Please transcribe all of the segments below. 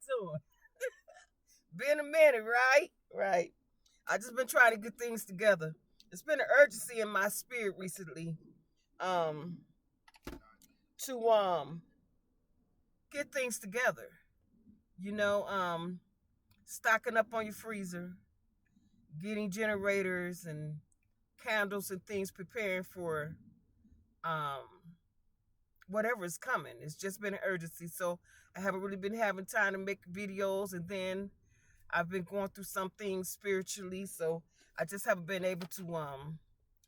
doing? Been a minute, right? Right. I just been trying to get things together. It's been an urgency in my spirit recently, um, to get things together. You know, stocking up on your freezer, getting generators and candles and things, preparing for um whatever is coming. It's just been an urgency. So I haven't really been having time to make videos, and then I've been going through some things spiritually, so I just haven't been able to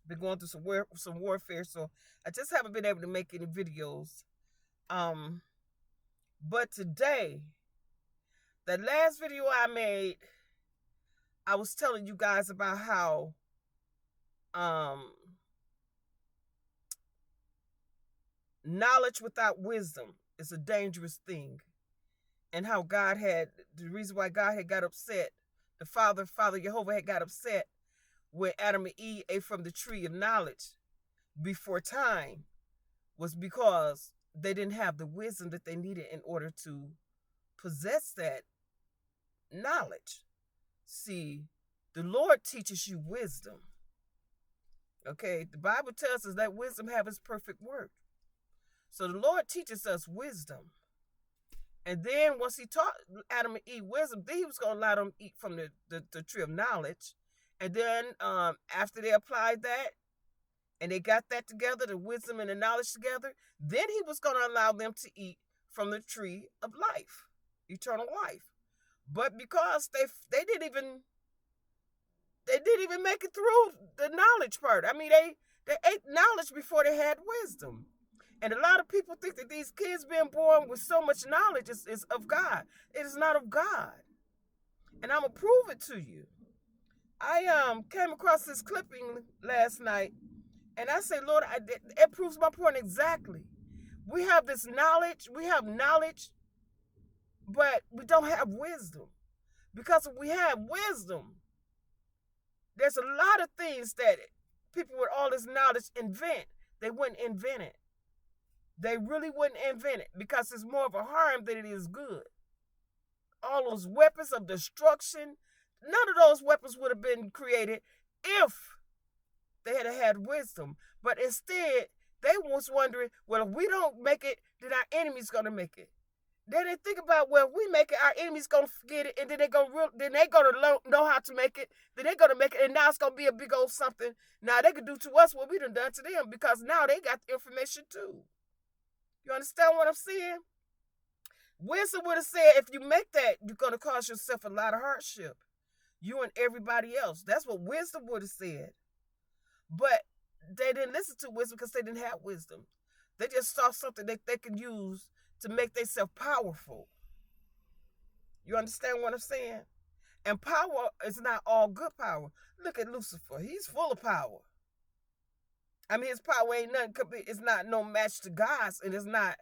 been going through some warfare, so I just haven't been able to make any videos. Um but today, the last video I made, I was telling you guys about how um knowledge without wisdom is a dangerous thing, and how God had the reason why God had got upset, the Father Jehovah had got upset when Adam and Eve ate from the tree of knowledge before time, was because they didn't have the wisdom that they needed in order to possess that knowledge. See, the Lord teaches you wisdom. Okay, the Bible tells us that wisdom have its perfect work. So the Lord teaches us wisdom. And then once he taught Adam and Eve wisdom, then he was going to allow them to eat from the tree of knowledge. And then after they applied that and they got that together, the wisdom and the knowledge together, then he was going to allow them to eat from the tree of life, eternal life. But because they didn't even make it through the knowledge part. I mean, they ate knowledge before they had wisdom. And a lot of people think that these kids being born with so much knowledge is of God. It is not of God. And I'm going to prove it to you. I came across this clipping last night, and I say, Lord, it proves my point exactly. We have this knowledge, but we don't have wisdom. Because if we have wisdom, there's a lot of things that people with all this knowledge invent. They wouldn't invent it. They really wouldn't invent it because it's more of a harm than it is good. All those weapons of destruction, none of those weapons would have been created if they had wisdom. But instead, they was wondering, well, if we don't make it, then our enemy's gonna make it. They didn't think about, well, if we make it, our enemy's gonna forget it, and then they're gonna know how to make it. Then they're gonna make it, and now it's gonna be a big old something. Now they can do to us what we done to them, because now they got the information too. You understand what I'm saying? Wisdom would have said, if you make that, you're gonna cause yourself a lot of hardship. You and everybody else. That's what wisdom would have said. But they didn't listen to wisdom because they didn't have wisdom. They just saw something that they could use to make themselves powerful. You understand what I'm saying? And power is not all good power. Look at Lucifer. He's full of power. I mean, his power ain't nothing. It's not no match to God's, and it's not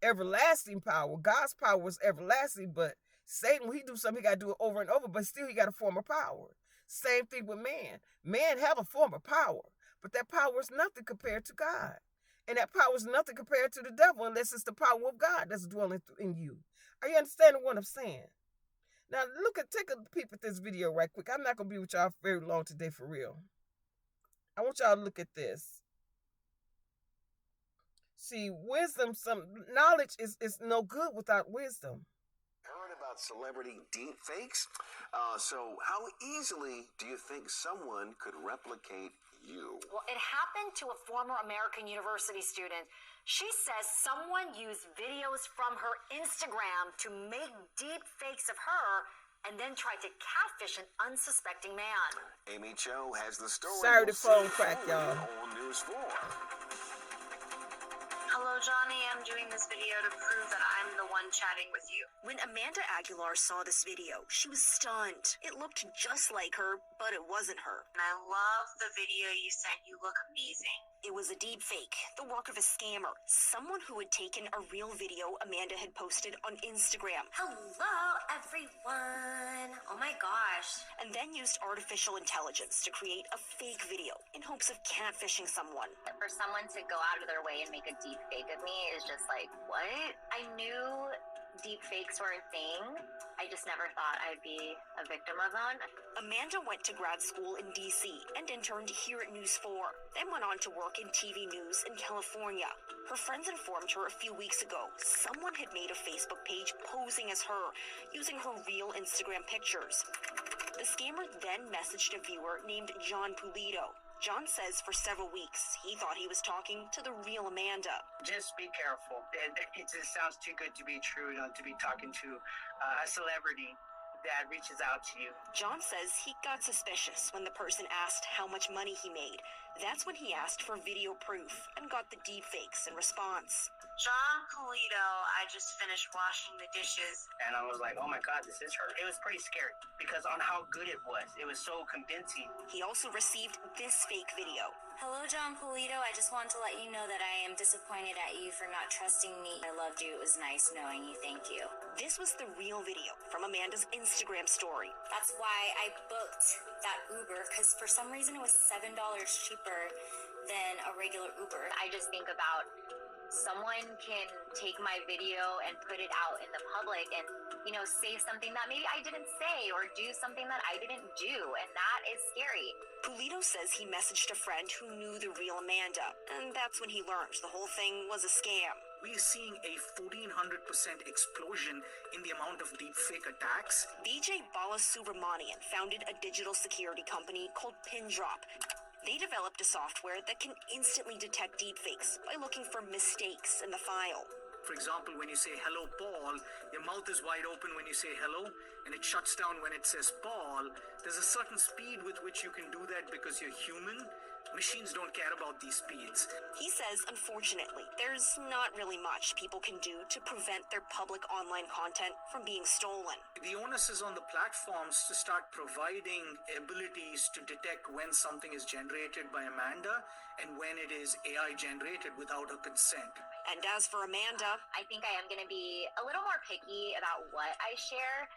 everlasting power. God's power is everlasting, but Satan, when he do something, he got to do it over and over, but still he got a form of power. Same thing with man. Man have a form of power, but that power is nothing compared to God. And that power is nothing compared to the devil unless it's the power of God that's dwelling in you. Are you understanding what I'm saying? Now, take a peep at this video right quick. I'm not going to be with y'all very long today for real. I want y'all to look at this. See, wisdom, some knowledge is no good without wisdom. Heard about celebrity deep fakes? So how easily do you think someone could replicate you? Well, it happened to a former American University student. She says someone used videos from her Instagram to make deep fakes of her and then tried to catfish an unsuspecting man. Amy Cho has the story. Sorry, the phone cracked, y'all. On News 4. Hello, Johnny. I'm doing this video to prove that I'm the one chatting with you. When Amanda Aguilar saw this video, she was stunned. It looked just like her, but it wasn't her. And I love the video you sent. You look amazing. It was a deep fake, the work of a scammer, someone who had taken a real video Amanda had posted on Instagram. Hello, everyone. Oh my gosh. And then used artificial intelligence to create a fake video in hopes of catfishing someone. For someone to go out of their way and make a deep fake of me is just like, what? I knew deep fakes were a thing. I just never thought I'd be a victim of one. Amanda went to grad school in D.C. and interned here at News 4, then went on to work in TV news in California. Her friends informed her a few weeks ago someone had made a Facebook page posing as her, using her real Instagram pictures. The scammer then messaged a viewer named John Pulido. John says for several weeks he thought he was talking to the real Amanda. Just be careful. It just sounds too good to be true, to be talking to a celebrity that reaches out to you. John says he got suspicious when the person asked how much money he made. That's when he asked for video proof and got the deepfakes in response. John Polito, I just finished washing the dishes. And I was like, oh my God, this is her. It was pretty scary because on how good it was. It was so convincing. He also received this fake video. Hello, John Polito. I just want to let you know that I am disappointed at you for not trusting me. I loved you. It was nice knowing you. Thank you. This was the real video from Amanda's Instagram story. That's why I booked that Uber, because for some reason it was $7 cheaper than a regular Uber. I just think about someone can take my video and put it out in the public and, say something that maybe I didn't say or do something that I didn't do. And that is scary. Pulido says he messaged a friend who knew the real Amanda, and that's when he learned the whole thing was a scam. We are seeing a 1,400% explosion in the amount of deepfake attacks. Vijay Balasubramanian founded a digital security company called Pindrop. They developed a software that can instantly detect deepfakes by looking for mistakes in the file. For example, when you say hello, Paul, your mouth is wide open when you say hello, and it shuts down when it says Paul. There's a certain speed with which you can do that because you're human. Machines don't care about these speeds. He says, unfortunately, there's not really much people can do to prevent their public online content from being stolen. The onus is on the platforms to start providing abilities to detect when something is generated by Amanda and when it is AI generated without her consent. And as for Amanda, I think I am going to be a little more picky about what I share.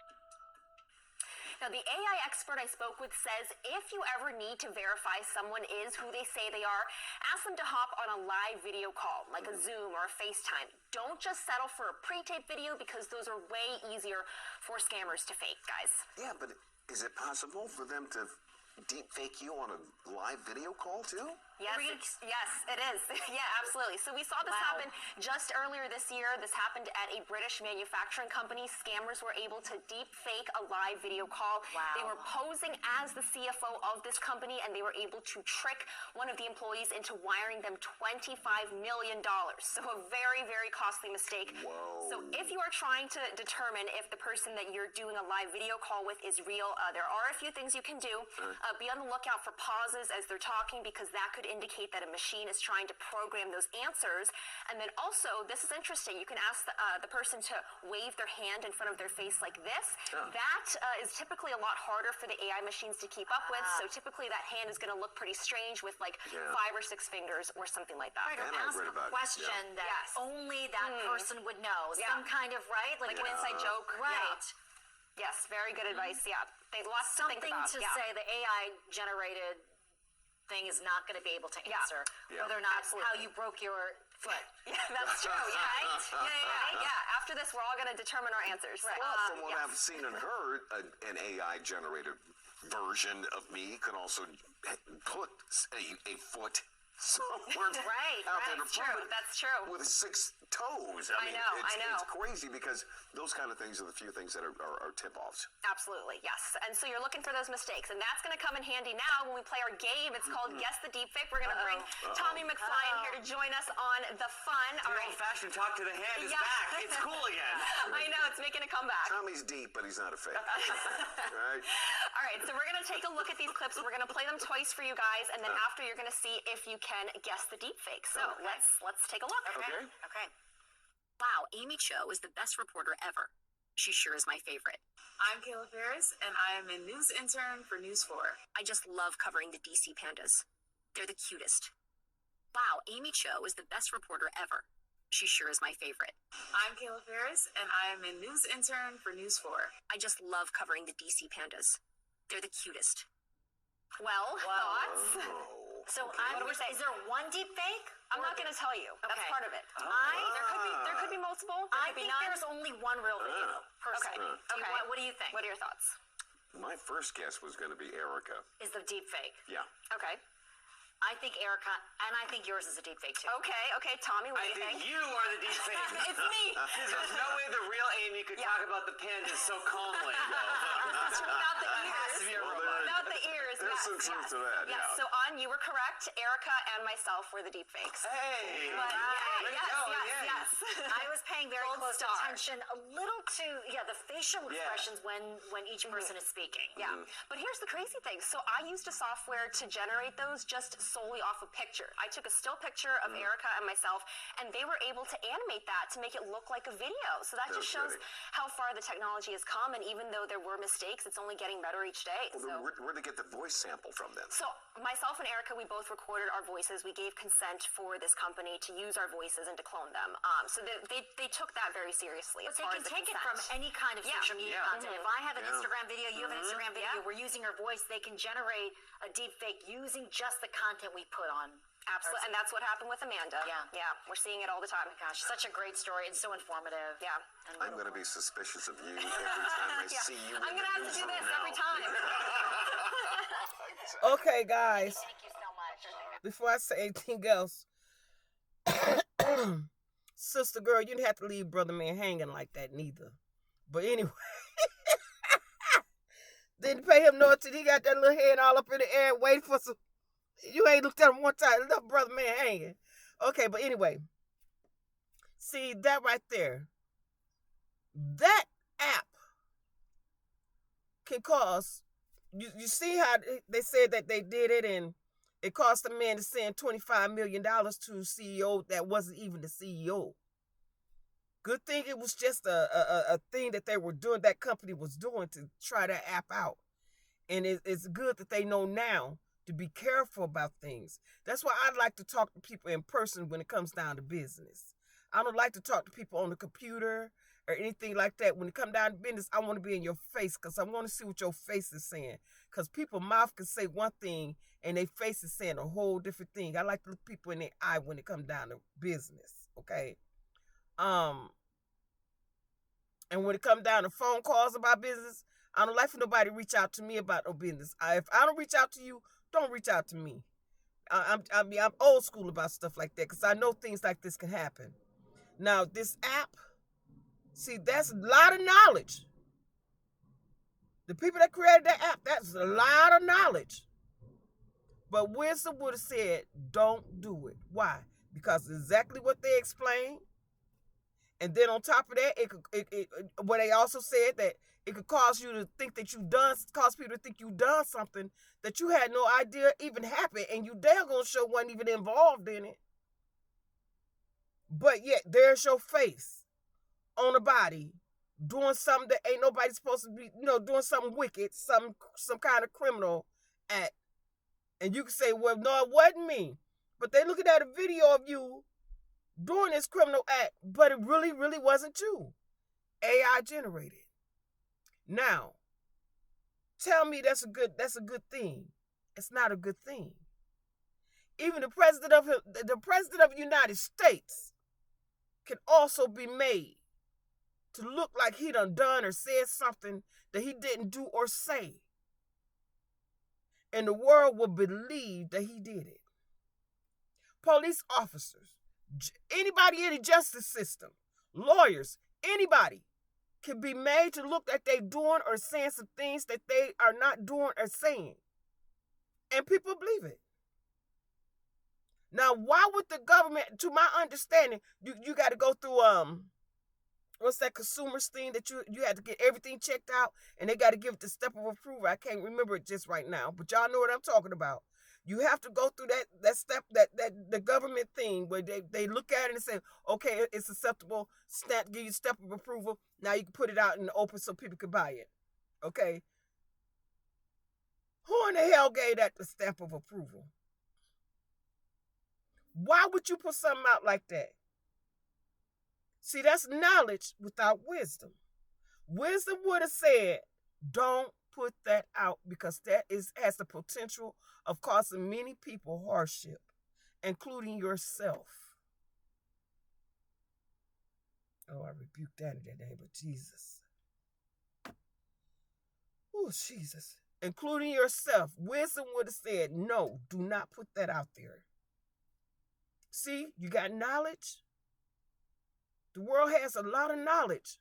Now, the AI expert I spoke with says if you ever need to verify someone is who they say they are, ask them to hop on a live video call, like a Zoom or a FaceTime. Don't just settle for a pre-taped video because those are way easier for scammers to fake, guys. Yeah, but is it possible for them to deep fake you on a live video call too? Yes, yes, it is. Yeah, absolutely. So we saw this happen just earlier this year. This happened at a British manufacturing company. Scammers were able to deep fake a live video call. Wow. They were posing as the CFO of this company, and they were able to trick one of the employees into wiring them $25 million. So a very, very costly mistake. Whoa. So if you are trying to determine if the person that you're doing a live video call with is real, there are a few things you can do. Be on the lookout for pauses as they're talking, because that could indicate that a machine is trying to program those answers. And then also, this is interesting, you can ask the person to wave their hand in front of their face like this. That is typically a lot harder for the AI machines to keep up with. So typically that hand is going to look pretty strange with like 5 or 6 fingers or something like that. Right, or ask a question that only that person would know. Some kind of, right? Like an inside joke. Right. Yes, very good advice. Yeah, they lots to think about. Something to say the AI generated thing is not going to be able to answer whether or not how you broke your foot. Yeah, that's true. Yeah. Yeah. After this, we're all going to determine our answers. Right. Well, from what I've seen and heard, an AI generated version of me can also put a foot somewhere out there to prove it. That's true. With 6 toes. I mean, it's crazy because those kind of things are the few things that are tip-offs. Absolutely, yes. And so you're looking for those mistakes, and that's going to come in handy now when we play our game. It's called Guess the Deepfake. We're going to bring Tommy McFly in here to join us on the fun. The old-fashioned talk to the hand is back. It's cool again. I know, it's making a comeback. Tommy's deep, but he's not a fake. Right? All right, so we're going to take a look at these clips. We're going to play them twice for you guys, and then after you're going to see if you can guess the deepfake. So let's take a look. Okay. Wow, Amy Cho is the best reporter ever. She sure is my favorite. I'm Kayla Ferris, and I am a news intern for News 4. I just love covering the DC pandas. They're the cutest. Wow, Amy Cho is the best reporter ever. She sure is my favorite. I'm Kayla Ferris, and I am a news intern for News 4. I just love covering the DC pandas. They're the cutest. Well, thoughts? So is there one deep fake? I'm not going to tell you. That's Okay. part of it. There could be multiple. There I could be think none. there's only one real video, personally. Okay. What do you think? What are your thoughts? My first guess was going to be Erica. Is the deep fake? Yeah. Okay. I think Erica, and I think yours is a deep fake too. Okay, Tommy, what do you think? You are the deep fake. It's me. There's no way the real Amy could talk about the pandas so calmly. Without the ears. to be a robot. Without the ears. There's some truth to that, Yes, yeah. so you were correct. Erica and myself were the deep fakes. Hey. But, yes. I was paying very Gold close star. attention, a little to the facial expressions when each person is speaking. Yeah, but here's the crazy thing. So I used a software to generate those just solely off a picture. I took a still picture of Erica and myself, and they were able to animate that to make it look like a video. So that just shows how far the technology has come, and even though there were mistakes, it's only getting better each day. Well, where'd they get the voice sample from then? So myself and Erica, we both recorded our voices. We gave consent for this company to use our voices and to clone them. So they took that very seriously. But as they far can as the take it consent. from any kind of social media content. If I have an Instagram video, you have an Instagram video, we're using our voice, they can generate a deep fake using just the content we put on. Absolutely, and that's what happened with Amanda. Yeah, we're seeing it all the time. Gosh, such a great story and so informative. Yeah. I'm going to be suspicious of you every time I see you. I'm going to have to do this every time. Okay, guys. Thank you so much. Before I say anything else, sister girl, you didn't have to leave brother man hanging like that neither. But anyway, didn't pay him no attention. He got that little head all up in the air waiting for some. You ain't looked at him one time. Left brother man hanging. Okay, but anyway, see that right there. That app can cause. You see how they said that they did it, and it cost a man to send $25 million to a CEO that wasn't even the CEO. Good thing it was just a thing that they were doing, that company was doing to try that app out. And it's good that they know now to be careful about things. That's why I like to talk to people in person when it comes down to business. I don't like to talk to people on the computer or anything like that. When it comes down to business, I want to be in your face because I want to see what your face is saying. Because people's mouth can say one thing and their face is saying a whole different thing. I like to look people in their eye when it comes down to business, okay? And when it comes down to phone calls about business, I don't like for nobody to reach out to me about no business. If I don't reach out to you, don't reach out to me. I'm old school about stuff like that because I know things like this can happen. Now, this app, see, that's a lot of knowledge. The people that created that app, that's a lot of knowledge. But wisdom would have said, don't do it. Why? Because exactly what they explained. And then on top of that, what they also said that it could cause you to think that cause people to think you done something that you had no idea even happened, and you damn gonna show wasn't even involved in it. But yet there's your face on a body doing something that ain't nobody supposed to be, doing something wicked, some kind of criminal act. And you can say, well, no, it wasn't me. But they looking at a video of you doing this criminal act, but it really, really wasn't you. AI generated. Now, tell me that's a good thing. It's not a good thing. Even the president of the United States can also be made to look like he done or said something that he didn't do or say. And the world will believe that he did it. Police officers, anybody in the justice system, lawyers, anybody can be made to look like they doing or saying some things that they are not doing or saying. And people believe it. Now, why would the government, to my understanding, you got to go through, what's that consumers thing that you had to get everything checked out and they got to give it the step of approval. I can't remember it just right now, but y'all know what I'm talking about. You have to go through that step, that the government thing where they look at it and say, okay, it's acceptable, give you step of approval. Now you can put it out in the open so people can buy it. Okay? Who in the hell gave that the stamp of approval? Why would you put something out like that? See, that's knowledge without wisdom. Wisdom would have said, don't put that out because that has the potential of causing many people hardship. including yourself. Oh, I rebuke that in the name of Jesus. Oh, Jesus. Including yourself. Wisdom would have said, no, do not put that out there. See, you got knowledge. The world has a lot of knowledge,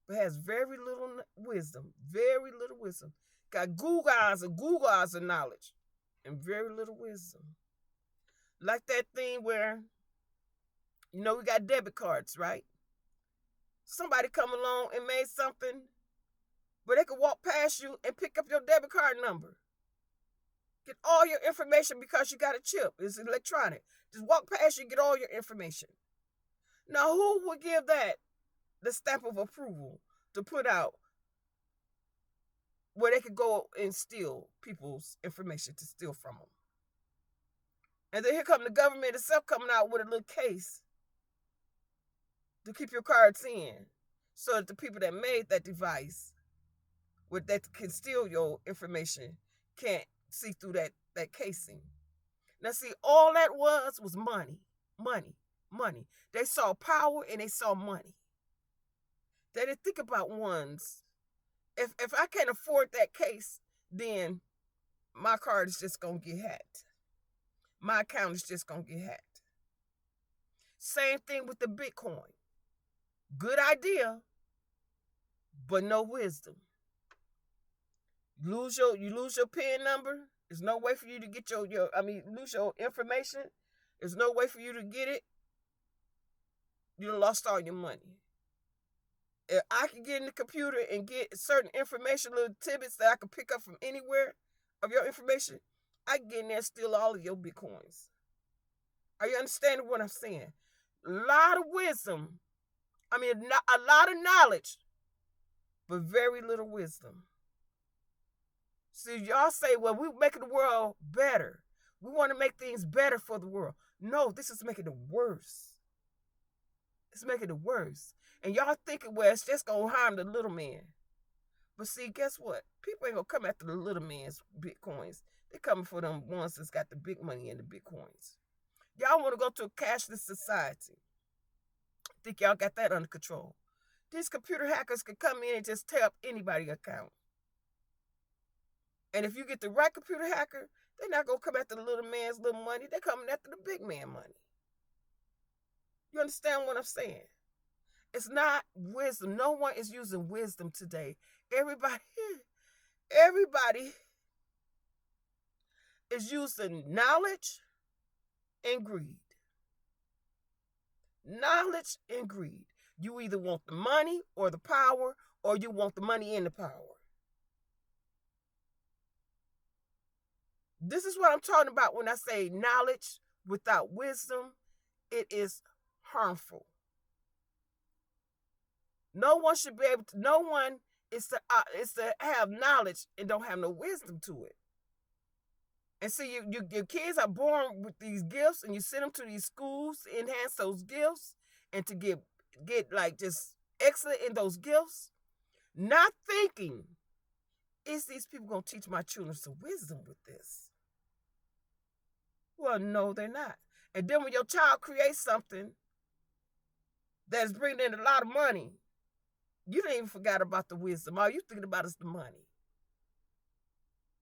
but has very little wisdom. Very little wisdom. Got Google eyes of knowledge and very little wisdom. Like that thing where, we got debit cards, right? Somebody come along and made something where they could walk past you and pick up your debit card number. Get all your information because you got a chip. It's electronic. Just walk past you, get all your information. Now, who would give that the stamp of approval to put out where they could go and steal people's information to steal from them? And then here come the government itself coming out with a little case to keep your cards in so that the people that made that device that can steal your information can't see through that casing. Now, see, all that was money. Money. They saw power and they saw money. They didn't think about ones. If I can't afford that case, then my card is just going to get hacked. My account is just going to get hacked. Same thing with the Bitcoin. Good idea, but no wisdom. You lose your PIN number. There's no way for you to get lose your information. There's no way for you to get it. You lost all your money. If I can get in the computer and get certain information, little tidbits that I can pick up from anywhere of your information, I can get in there and steal all of your Bitcoins. Are you understanding what I'm saying? A lot of wisdom. A lot of knowledge, but very little wisdom. See, y'all say, well, we're making the world better. We want to make things better for the world. No, this is making it worse. It's making it worse. And y'all thinking, well, it's just going to harm the little man. But see, guess what? People ain't going to come after the little man's Bitcoins. They're coming for them ones that's got the big money and the Bitcoins. Y'all want to go to a cashless society. Think y'all got that under control. These computer hackers can come in and just tear up anybody's account. And if you get the right computer hacker, they're not going to come after the little man's little money. They're coming after the big man money. You understand what I'm saying? It's not wisdom. No one is using wisdom today. Everybody is using knowledge and greed. Knowledge and greed. You either want the money or the power, or you want the money and the power. This is what I'm talking about when I say knowledge without wisdom. It is harmful. No one should be able to. No one is to have knowledge and don't have no wisdom to it. And see, your kids are born with these gifts, and you send them to these schools to enhance those gifts and to get like just excellent in those gifts, not thinking, is these people going to teach my children some wisdom with this? Well, no, they're not. And then when your child creates something that's bringing in a lot of money, you didn't even forget about the wisdom. All you thinking about is the money.